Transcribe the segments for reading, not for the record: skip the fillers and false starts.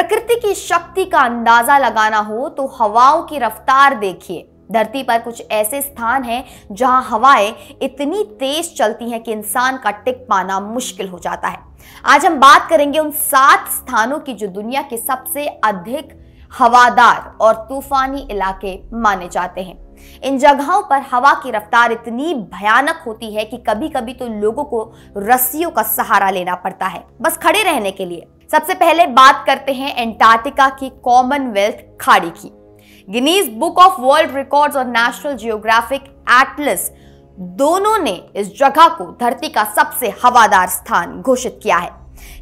प्रकृति की शक्ति का अंदाजा लगाना हो तो हवाओं की रफ्तार देखिए। धरती पर कुछ ऐसे स्थान हैं जहां हवाएं इतनी तेज चलती हैं कि इंसान का टिक पाना मुश्किल हो जाता है। आज हम बात करेंगे उन 7 स्थानों की जो दुनिया के सबसे अधिक हवादार और तूफानी इलाके माने जाते हैं। इन जगहों पर हवा की रफ्तार इतनी भयानक होती है कि कभी कभी तो लोगों को रस्सियों का सहारा लेना पड़ता है बस खड़े रहने के लिए। सबसे पहले बात करते हैं एंटार्क्टिका की कॉमनवेल्थ खाड़ी की। Guinness book of world records और नेशनल जियोग्राफिक एटलस दोनों ने इस जगह को धरती का सबसे हवादार स्थान घोषित किया है।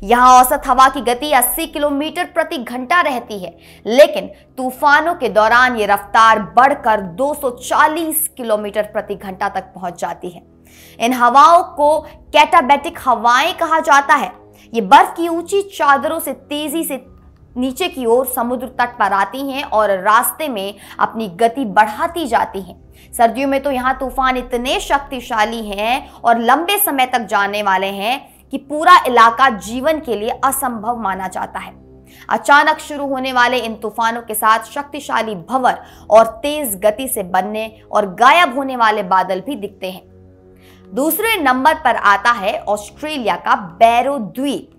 यहां औसत हवा की गति 80 किलोमीटर प्रति घंटा रहती है, लेकिन तूफानों के दौरान ये रफ्तार बढ़कर 240 किलोमीटर प्रति घंटा तक पहुंच जाती है। इन हवाओं को कैटाबैटिक हवाएं कहा जाता है। ये बर्फ की ऊंची चादरों से तेजी से नीचे की ओर समुद्र तट पर आती हैं और रास्ते में अपनी गति बढ़ाती जाती हैं। सर्दियों में तो यहाँ तूफान इतने शक्तिशाली हैं और लंबे समय तक जाने वाले हैं कि पूरा इलाका जीवन के लिए असंभव माना जाता है। अचानक शुरू होने वाले इन तूफानों के साथ शक्तिशाली भंवर और तेज गति से बनने और गायब होने वाले बादल भी दिखते हैं। दूसरे नंबर पर आता है ऑस्ट्रेलिया का बैरो द्वीप।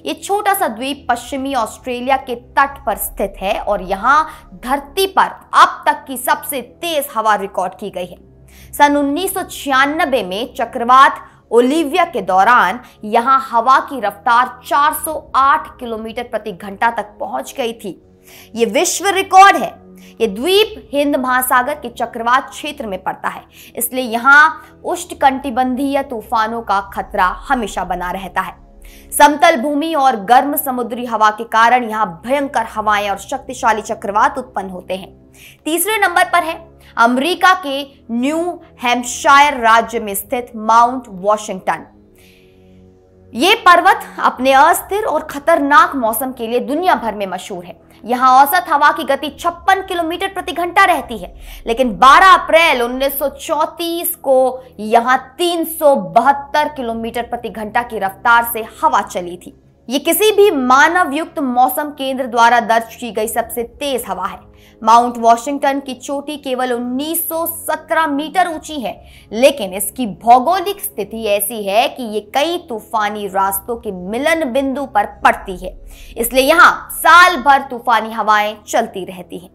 ये छोटा सा द्वीप पश्चिमी ऑस्ट्रेलिया के तट पर स्थित है और यहाँ धरती पर अब तक की सबसे तेज हवा रिकॉर्ड की गई है। सन 1996 में चक्रवात ओलिविया के दौरान यहां हवा की रफ्तार 408 किलोमीटर प्रति घंटा तक पहुंच गई थी। यह विश्व रिकॉर्ड है। यह द्वीप हिंद महासागर के चक्रवात क्षेत्र में पड़ता है, इसलिए यहां उष्णकटिबंधीय तूफानों का खतरा हमेशा बना रहता है। समतल भूमि और गर्म समुद्री हवा के कारण यहां भयंकर हवाएं और शक्तिशाली चक्रवात उत्पन्न होते हैं। तीसरे नंबर पर है अमेरिका के न्यू हैम्पशायर राज्य में स्थित माउंट वॉशिंगटन। ये पर्वत अपने अस्थिर और खतरनाक मौसम के लिए दुनिया भर में मशहूर है। यहाँ औसत हवा की गति 56 किलोमीटर प्रति घंटा रहती है, लेकिन 12 अप्रैल 1934 को यहाँ 372 किलोमीटर प्रति घंटा की रफ्तार से हवा चली थी। ये किसी भी मानव युक्त मौसम केंद्र द्वारा दर्ज की गई सबसे तेज हवा है। माउंट वॉशिंगटन की चोटी केवल 1917 मीटर ऊंची है, लेकिन इसकी भौगोलिक स्थिति ऐसी है कि ये कई तूफानी रास्तों के मिलन बिंदु पर पड़ती है, इसलिए यहाँ साल भर तूफानी हवाएं चलती रहती हैं।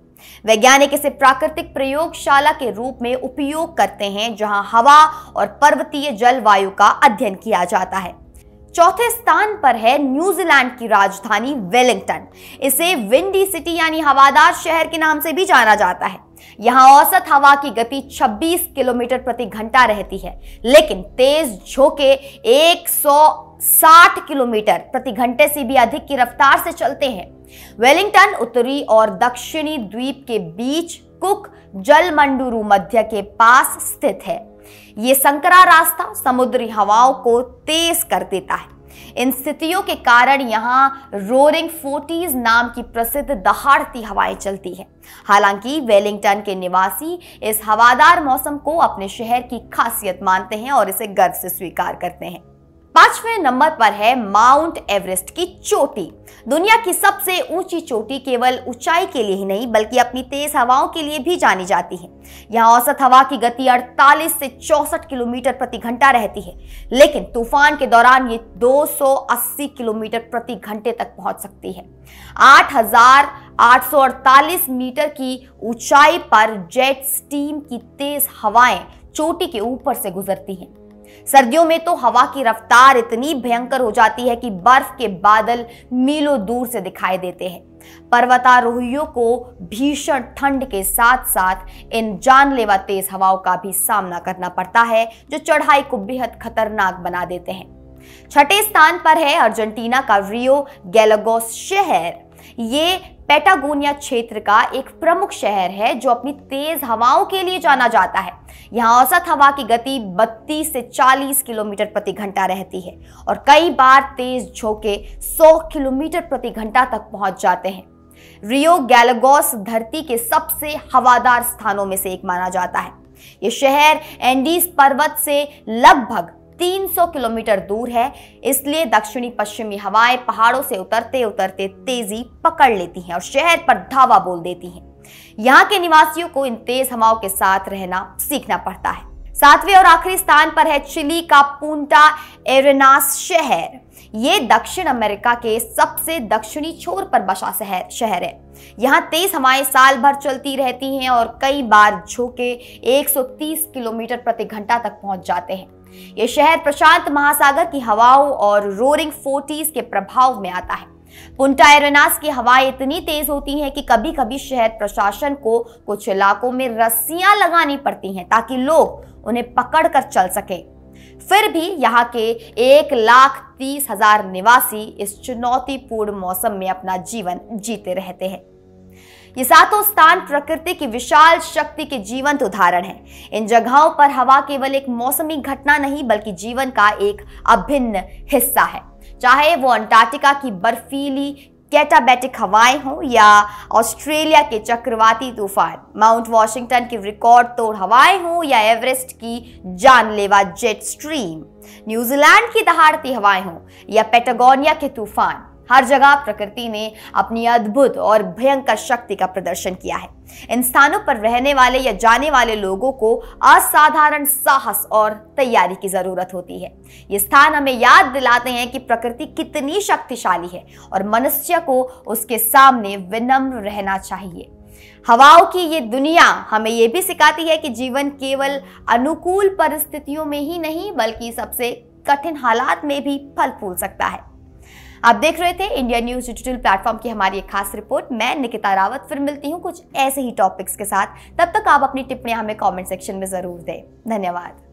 वैज्ञानिक इसे प्राकृतिक प्रयोगशाला के रूप में उपयोग करते हैं, जहां हवा और पर्वतीय जलवायु का अध्ययन किया जाता है। चौथे स्थान पर है न्यूजीलैंड की राजधानी वेलिंगटन। इसे विंडी सिटी यानी हवादार शहर के नाम से भी जाना जाता है। यहाँ औसत हवा की गति 26 किलोमीटर प्रति घंटा रहती है, लेकिन तेज झोंके 160 किलोमीटर प्रति घंटे से भी अधिक की रफ्तार से चलते हैं। वेलिंगटन उत्तरी और दक्षिणी द्वीप के बीच कुक जलमंडूरू मध्य के पास स्थित है। ये संकरा रास्ता समुद्री हवाओं को तेज कर देता है। इन स्थितियों के कारण यहाँ रोरिंग 40s नाम की प्रसिद्ध दहाड़ती हवाएं चलती हैं। हालांकि वेलिंगटन के निवासी इस हवादार मौसम को अपने शहर की खासियत मानते हैं और इसे गर्व से स्वीकार करते हैं। 5वें नंबर पर है माउंट एवरेस्ट की चोटी। दुनिया की सबसे ऊंची चोटी केवल ऊंचाई के लिए ही नहीं बल्कि अपनी तेज हवाओं के लिए भी जानी जाती है। यहाँ औसत हवा की गति 48 से 64 किलोमीटर प्रति घंटा रहती है, लेकिन तूफान के दौरान ये 280 किलोमीटर प्रति घंटे तक पहुंच सकती है। 8,848 मीटर की ऊंचाई पर जेट स्टीम की तेज हवाएं चोटी के ऊपर से गुजरती हैं। सर्दियों में तो हवा की रफ्तार इतनी भयंकर हो जाती है कि बर्फ के बादल मीलों दूर से दिखाई देते हैं। पर्वतारोहियों को भीषण ठंड के साथ साथ इन जानलेवा तेज हवाओं का भी सामना करना पड़ता है, जो चढ़ाई को बेहद खतरनाक बना देते हैं। 6ठे स्थान पर है अर्जेंटीना का रियो गैलागोस शहर। ये पैटागोनिया क्षेत्र का एक प्रमुख शहर है जो अपनी तेज हवाओं के लिए जाना जाता है। यहाँ औसत हवा की गति 32 से 40 किलोमीटर प्रति घंटा रहती है और कई बार तेज झोंके 100 किलोमीटर प्रति घंटा तक पहुंच जाते हैं। रियो गैलागोस धरती के सबसे हवादार स्थानों में से एक माना जाता है। ये शहर एंडीज पर्वत से लगभग 300 किलोमीटर दूर है, इसलिए दक्षिणी पश्चिमी हवाएं पहाड़ों से उतरते उतरते तेजी पकड़ लेती हैं और शहर पर धावा बोल देती हैं। यहाँ के निवासियों को इन तेज हवाओं के साथ रहना सीखना पड़ता है। 7वें और आखिरी स्थान पर है चिली का पुंटा एरेनास शहर। ये दक्षिण अमेरिका के सबसे दक्षिणी छोर पर बसा शहर है। यहाँ तेज हवाएं साल भर चलती रहती हैं और कई बार झोंके 130 किलोमीटर प्रति घंटा तक पहुंच जाते हैं। ये शहर प्रशांत महासागर की हवाओं और रोरिंग फोर्टीज के प्रभाव में आता है। पुंटा एरेनास की हवाएं इतनी तेज होती हैं कि कभी कभी शहर प्रशासन को कुछ इलाकों में रस्सियां लगानी पड़ती हैं ताकि लोग उन्हें पकड़कर चल सकें। फिर भी यहाँ के 1,30,000 निवासी इस चुनौतीपूर्ण मौसम में अपना जीवन जीते रहते हैं। ये सातों स्थान प्रकृति की विशाल शक्ति के जीवंत उदाहरण हैं। इन जगहों पर हवा केवल एक मौसमी घटना नहीं बल्कि जीवन का एक अभिन्न हिस्सा है। चाहे वो अंटार्कटिका की बर्फीली कैटाबैटिक हवाएं हो या ऑस्ट्रेलिया के चक्रवाती तूफान, माउंट वॉशिंगटन की रिकॉर्ड तोड़ हवाएं हो या एवरेस्ट की जानलेवा जेट स्ट्रीम, न्यूजीलैंड की दहाड़ती हवाएं हो या पेटागोनिया के तूफान, हर जगह प्रकृति ने अपनी अद्भुत और भयंकर शक्ति का प्रदर्शन किया है। इन स्थानों पर रहने वाले या जाने वाले लोगों को असाधारण साहस और तैयारी की जरूरत होती है। ये स्थान हमें याद दिलाते हैं कि प्रकृति कितनी शक्तिशाली है और मनुष्य को उसके सामने विनम्र रहना चाहिए। हवाओं की ये दुनिया हमें ये भी सिखाती है कि जीवन केवल अनुकूल परिस्थितियों में ही नहीं बल्कि सबसे कठिन हालात में भी फल फूल सकता है। आप देख रहे थे इंडिया न्यूज डिजिटल प्लेटफॉर्म की हमारी एक खास रिपोर्ट। मैं निकिता रावत फिर मिलती हूँ कुछ ऐसे ही टॉपिक्स के साथ। तब तक आप अपनी टिप्पणियां हमें कमेंट सेक्शन में जरूर दें। धन्यवाद।